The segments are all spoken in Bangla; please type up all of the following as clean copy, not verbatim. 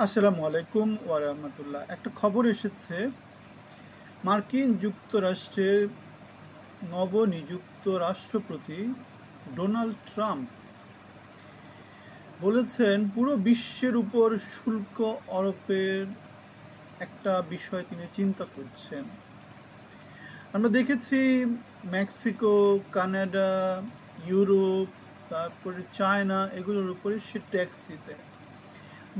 আসসালামু আলাইকুম ওয়া রাহমাতুল্লাহ। একটা খবর এসেছে, মার্কিন যুক্তরাষ্ট্রের নবনিযুক্ত রাষ্ট্রপতি ডোনাল্ড ট্রাম্প বলেছেন পুরো বিশ্বের উপর শুল্ক আরোপের একটা বিষয় তিনি চিন্তা করছেন। আমরা দেখেছি মেক্সিকো, কানাডা, ইউরোপ, তারপরে চায়না এগুলোর উপরে সে ট্যাক্স দিতে,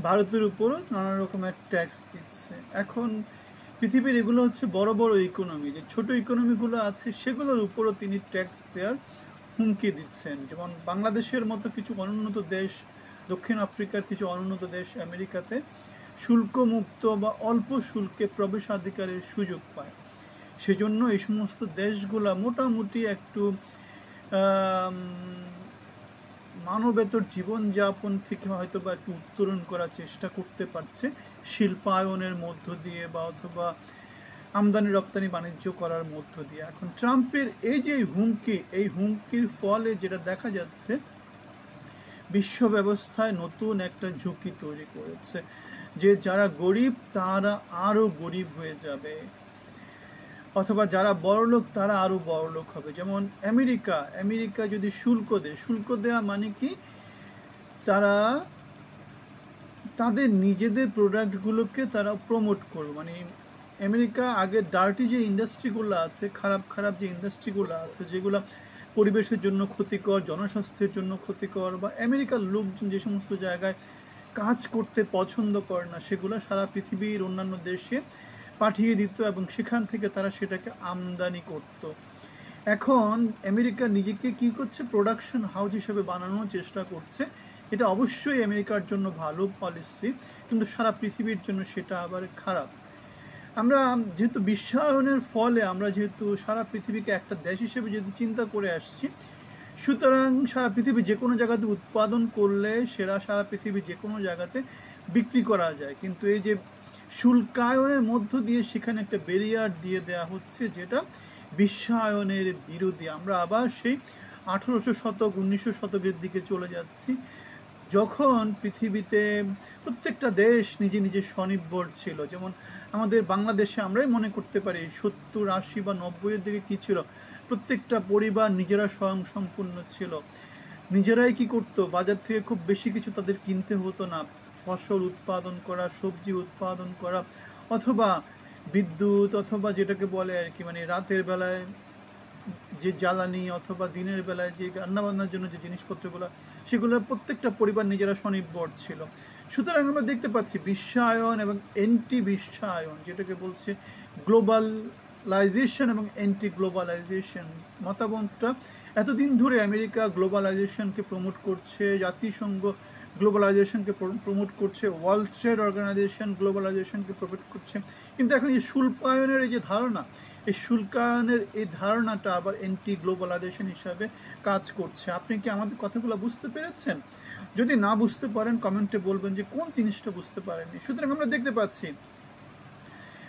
ভারতের উপরও নানা রকমের ট্যাক্স দিচ্ছে। এখন পৃথিবীর এগুলো হচ্ছে বড় বড় ইকোনমি, যে ছোট ইকোনমিগুলো আছে সেগুলোর উপরও তিনি ট্যাক্স দেওয়ার হুমকি দিচ্ছেন। যেমন বাংলাদেশের মতো কিছু অনুন্নত দেশ, দক্ষিণ আফ্রিকার কিছু অনুন্নত দেশ আমেরিকাতে শুল্কমুক্ত বা অল্প শুল্কে প্রবেশাধিকারের সুযোগ পায়। সেজন্য এই সমস্ত দেশগুলা মোটামুটি একটু মানবেতর জীবনযাপন থেকে হয়তো বা একটু উত্তরণ করার চেষ্টা করতে পারছে শিল্পায়নের মধ্য দিয়ে বা অথবা আমদানি রপ্তানি বাণিজ্য করার মধ্য দিয়ে। এখন ট্রাম্পের এই যে হুমকি, এই হুমকির ফলে যেটা দেখা যাচ্ছে, বিশ্ব ব্যবস্থায় নতুন একটা ঝুঁকি তৈরি করেছে যে যারা গরিব তারা আরও গরিব হয়ে যাবে, অথবা যারা বড়লোক তারা আরও বড়লোক হবে। যেমন আমেরিকা যদি শুল্ক দেয়া মানে কি, তারা তাদের নিজেদের প্রোডাক্টগুলোকে তারা প্রমোট করবে। মানে আমেরিকা আগে ডার্টি যে ইন্ডাস্ট্রিগুলো আছে, খারাপ খারাপ যে ইন্ডাস্ট্রিগুলো আছে, যেগুলো পরিবেশের জন্য ক্ষতিকর, জনস্বাস্থ্যের জন্য ক্ষতিকর, বা আমেরিকার লোকজন যে সমস্ত জায়গায় কাজ করতে পছন্দ করে না, সেগুলো সারা পৃথিবীর অন্যান্য দেশে পাঠিয়ে দিত এবং সেখান থেকে তারা সেটাকে আমদানি করত। এখন আমেরিকা নিজেকে কি করছে, প্রোডাকশন হাউস হিসেবে বানানোর চেষ্টা করছে। এটা অবশ্যই আমেরিকার জন্য ভালো পলিসি, কিন্তু সারা পৃথিবীর জন্য সেটা আবার খারাপ। আমরা যেহেতু বিশ্বায়নের ফলে আমরা যেহেতু সারা পৃথিবীকে একটা দেশ হিসেবে যদি চিন্তা করে আসছি, সুতরাং সারা পৃথিবী যে কোনো জায়গাতে উৎপাদন করলে সেটা সারা পৃথিবীর যে কোনো জায়গাতে বিক্রি করা যায়। কিন্তু এই যে শুল্কায়নের মধ্য দিয়ে সেখানে একটা ব্যারিয়ার দিয়ে দেওয়া হচ্ছে, যেটা বিশ্বায়নের বিরোধী। আমরা আবার সেই 1800 শতক 1900 শতকের দিকে চলে যাচ্ছি, যখন পৃথিবীতে প্রত্যেকটা দেশ নিজে নিজে স্বনির্ভর ছিল। যেমন আমাদের বাংলাদেশে আমরাই মনে করতে পারি 70, 80 বা 90-এর দিকে কী ছিল, প্রত্যেকটা পরিবার নিজেরা স্বয়ংসম্পূর্ণ ছিল। নিজেরাই কি করতো, বাজার থেকে খুব বেশি কিছু তাদের কিনতে হতো না। ফসল উৎপাদন করা, সবজি উৎপাদন করা, অথবা বিদ্যুৎ, অথবা যেটাকে বলে আর কি, মানে রাতের বেলায় যে জ্বালানি, অথবা দিনের বেলায় যে রান্নাবান্নার জন্য যে জিনিসপত্রগুলো, সেগুলো প্রত্যেকটা পরিবার নিজেরা স্বনির্ভর ছিল। সুতরাং আমরা দেখতে পাচ্ছি বিশ্বায়ন এবং অ্যান্টি বিশ্বায়ন, যেটাকে বলছে গ্লোবালাইজেশন এবং অ্যান্টি গ্লোবালাইজেশন মতামতটা এতদিন ধরে আমেরিকা গ্লোবালাইজেশনকে প্রমোট করছে, জাতিসংঘ গ্লোবালাইজেশনকে প্রমোট করছে, ওয়ার্ল্ড ট্রেড অর্গানাইজেশন গ্লোবালাইজেশনকে প্রমোট করছে। কিন্তু এখন এই শুল্কায়নের এই যে ধারণা, এই শুল্কায়নের এই ধারণাটা আবার অ্যান্টি গ্লোবালাইজেশন হিসাবে কাজ করছে। আপনি কি আমাদের কথাগুলো বুঝতে পেরেছেন? যদি না বুঝতে পারেন কমেন্টে বলবেন যে কোন জিনিসটা বুঝতে পারেননি। সুতরাং আমরা দেখতে পাচ্ছি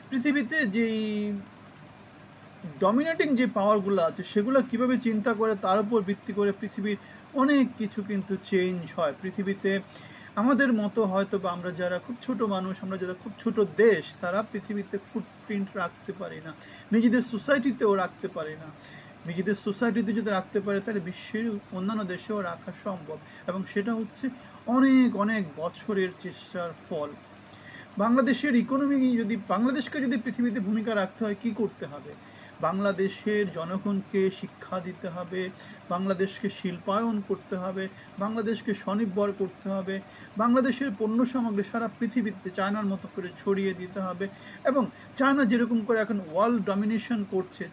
পৃথিবীতে যেই ডমিনেটিং যে পাওয়ারগুলো আছে সেগুলো কিভাবে চিন্তা করে তার উপর ভিত্তি করে পৃথিবীর অনেক কিছু কিন্তু চেঞ্জ হয়। পৃথিবীতে আমাদের মতো হয়তো বা আমরা যারা খুব ছোট মানুষ, আমরা যারা খুব ছোট দেশ, তারা পৃথিবীতে ফুটপ্রিন্ট রাখতে পারি না, নিজেদের সোসাইটিতেও রাখতে পারি না। নিজেদের সোসাইটিতে যদি রাখতে পারে তাহলে বিশ্বের অন্যান্য দেশেও রাখা সম্ভব, এবং সেটা হচ্ছে অনেক অনেক বছরের চেষ্টার ফল। বাংলাদেশের ইকোনমি যদি, বাংলাদেশকে যদি পৃথিবীতে ভূমিকা রাখতে হয়, কি করতে হবে? বাংলাদেশের জনগণকে শিক্ষা দিতে হবে, বাংলাদেশকে শিল্পায়ন করতে হবে, বাংলাদেশকে স্বনির্ভর করতে হবে, বাংলাদেশের পণ্য সামগ্রী সারা পৃথিবীতে চায়নার মতো করে ছড়িয়ে দিতে হবে। এবং চায়না যেরকম করে এখন ওয়ার্ল্ড ডমিনেশন করছে,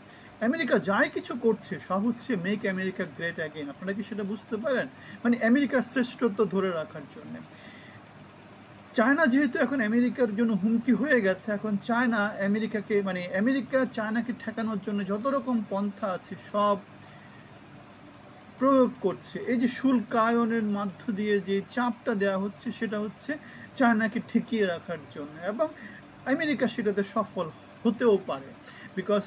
আমেরিকা যাই কিছু করছে সব হচ্ছে মেক আমেরিকা গ্রেট অ্যাগেন। আপনারা কি সেটা বুঝতে পারেন? মানে আমেরিকার শ্রেষ্ঠত্ব ধরে রাখার জন্য। চায়না যেহেতু এখন আমেরিকার জন্য হুমকি হয়ে গেছে, এখন চায়না আমেরিকাকে, মানে আমেরিকা চায়নাকে ঠেকানোর জন্য যত রকম পন্থা আছে সব প্রয়োগ করছে। এই যে শুল্কায়নের মধ্য দিয়ে যে চাপটা দেওয়া হচ্ছে, সেটা হচ্ছে চায়নাকে ঠেকিয়ে রাখার জন্য, এবং আমেরিকা সেটাতে সফল হতেও পারে। বিকজ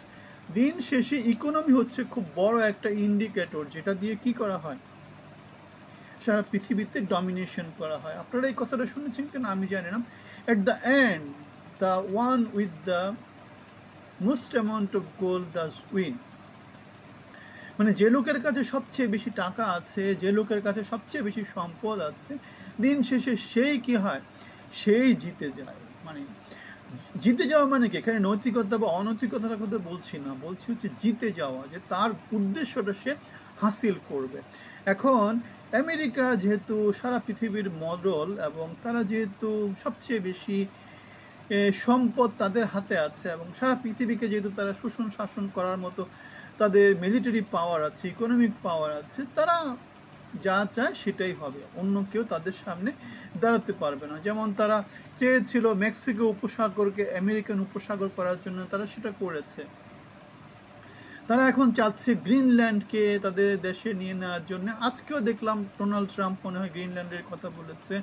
দিন শেষে ইকোনমি হচ্ছে খুব বড় একটা ইন্ডিকেটর, যেটা দিয়ে কি করা হয়, সারা পৃথিবীতে ডমিনেশন করা হয়। আপনারা এই কথাটা শুনেছেন কিনা আমি জানি না। At the end the one with the most amount of gold does win. মানে যে লোকের কাছে সবচেয়ে বেশি টাকা আছে, যে লোকের কাছে সবচেয়ে বেশি সম্পদ আছে, দিন শেষে সেই কি হয়, সেই জিতে যায়। মানে জিতে যাওয়া মানে কি, এখানে নৈতিকতা বা অনৈতিকতার কথা বলছি না, বলছি হচ্ছে জিতে যাওয়া, যে তার উদ্দেশ্যটা সে হাসিল করবে। এখন আমেরিকা যেহেতু সারা পৃথিবীর মডেল এবং তারা যেহেতু সবচেয়ে বেশি সম্পদ তাদের হাতে আছে এবং সারা পৃথিবীকে যেহেতু তারা শোষণ শাসন করার মতো তাদের মিলিটারি পাওয়ার আছে, ইকোনমিক পাওয়ার আছে, তারা যা চায় সেটাই হবে, অন্য কেউ তাদের সামনে দাঁড়াতে পারবে না। যেমন তারা চেয়েছিল মেক্সিকো উপসাগরকে আমেরিকান উপসাগর করার জন্য, তারা সেটা করেছে। তারা এখন চাচ্ছে গ্রিনল্যান্ডকে তাদের দেশে নিয়ে নেওয়ার জন্য। আজকেও দেখলাম ডোনাল্ড ট্রাম্প মনে হয় গ্রিনল্যান্ডের কথা বলেছে।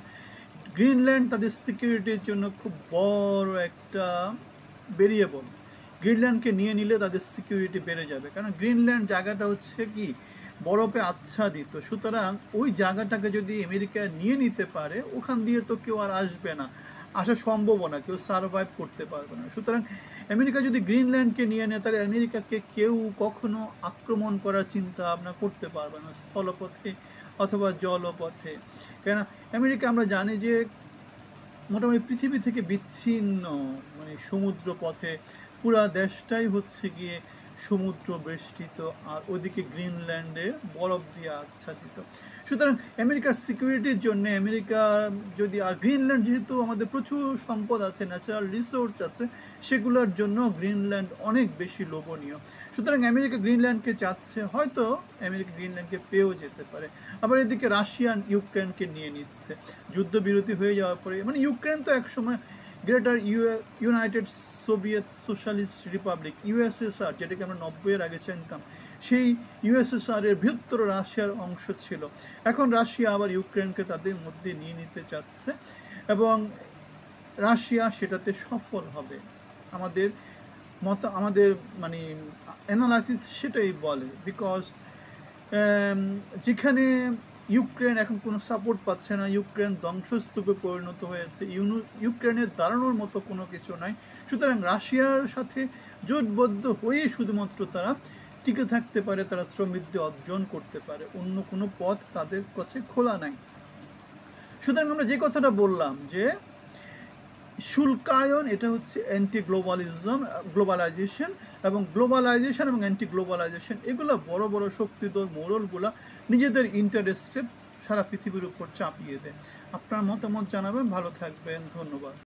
গ্রিনল্যান্ড তাদের সিকিউরিটির জন্য খুব বড় একটা ভেরিয়েবল। গ্রিনল্যান্ডকে নিয়ে নিলে তাদের সিকিউরিটি বেড়ে যাবে, কারণ গ্রিনল্যান্ড জায়গাটা হচ্ছে কি বরফে আচ্ছাদিত। সুতরাং ওই জায়গাটাকে যদি আমেরিকা নিয়ে নিতে পারে, ওখান দিয়ে তো কেউ আর আসবে না, আসা সম্ভব না, কেউ সার্ভাইভ করতে পারবে না। সুতরাং আমেরিকা যদি গ্রিনল্যান্ডকে নিয়ে নেয়, তাহলে আমেরিকাকে কেউ কখনো আক্রমণ করার চিন্তা ভাবনা করতে পারবে না, স্থলপথে অথবা জলপথে। কেন আমেরিকা আমরা জানি যে মোটামুটি পৃথিবী থেকে বিচ্ছিন্ন, মানে সমুদ্র পথে পুরা দেশটাই হচ্ছে গিয়ে সমুদ্র বেষ্টিত, আর ওদিকে গ্রিনল্যান্ডে বরফ দিয়ে আচ্ছাদিত। সুতরাং আমেরিকার সিকিউরিটির জন্য আমেরিকা যদি, আর গ্রিনল্যান্ড যেহেতু আমাদের প্রচুর সম্পদ আছে, ন্যাচারাল রিসোর্স আছে, সেগুলোর জন্য গ্রিনল্যান্ড অনেক বেশি লোভনীয়। সুতরাং আমেরিকা গ্রিনল্যান্ডকে চাচ্ছে, হয়তো আমেরিকা গ্রিনল্যান্ডকে পেয়েও যেতে পারে। আবার এদিকে রাশিয়ান ইউক্রেনকে নিয়ে নিচ্ছে যুদ্ধবিরতি হয়ে যাওয়ার পরে। মানে ইউক্রেন তো একসময় greater United Soviet socialist Republic USSR, যেটাকে আমরা 90-এর আগে চিনতাম, সেই ইউএসএসআর এর বৃহত্তর রাশিয়ার অংশ ছিল। এখন রাশিয়া আবার ইউক্রেনকে তাদের মধ্যে নিয়ে নিতে চাচ্ছে এবং রাশিয়া সেটাতে সফল হবে। আমাদের আমাদের মানে অ্যানালাইসিস সেটাই বলে। বিকজ যেখানে ইউক্রেন এখন কোনো সাপোর্ট পাচ্ছে না, ইউক্রেন ধ্বংসস্তূপে পরিণত হয়েছে, ইউক্রেনের দাঁড়ানোর মতো কোনো কিছু নাই। সুতরাং রাশিয়ার সাথে জোটবদ্ধ হয়ে শুধুমাত্র তারা টিকে থাকতে পারে, তারা সমৃদ্ধি অর্জন করতে পারে, অন্য কোনো পথ তাদের কাছে খোলা নাই। সুতরাং আমরা যে কথাটা বললাম যে শুল্কায়ন, এটা হচ্ছে অ্যান্টি গ্লোবালাইজেশন, এবং গ্লোবালাইজেশন এবং অ্যান্টি গ্লোবালাইজেশন এগুলো বড় বড় শক্তিধর মোড়লগুলা নিজেদের ইন্টারেস্টে সারা পৃথিবীর উপর চাপিয়ে দেয়। আপনার মতামত জানাবেন, ভালো থাকবেন, ধন্যবাদ।